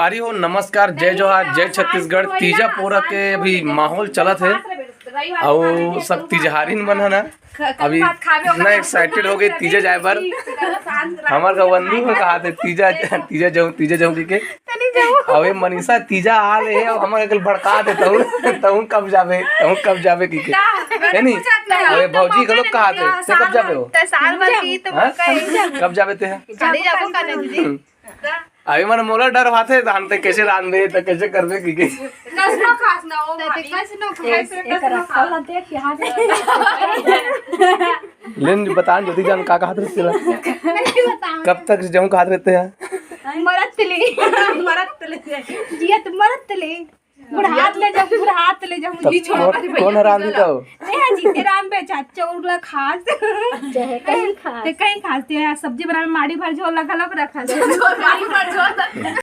पारी हो नमस्कार, जय जोहार, जय छत्तीसगढ़। तीजा पोरा के अभी माहौल चलत है और सब तिजहारिन मन है ना अभी इतना एक्साइटेड हो गए तीजा जाए पर। हमार का बंधु को कहा थे तीजा जाऊं के अबे मनीषा तीजा आ ले और हमारे कल भड़का दे तहु कब जावे की के है नी। अबे भौजी को लोग कहा थे ते कब जावे हो कब जावे ते अभी मन मोला डर भाते जानते कैसे रांधे तो कैसे करबे की के लेन बतान जल्दी जान का कहत रहते कब तक जाऊं कहत रहते हैं बुढ़ात ले जाऊं जी छोड़ कौन रांधी तो नहीं जी राम पे चाचा उरला खास कहीं खास ते कहीं खास ते सब्जी बनाने माड़ी भर झोल लगा रखा माड़ी भर झोल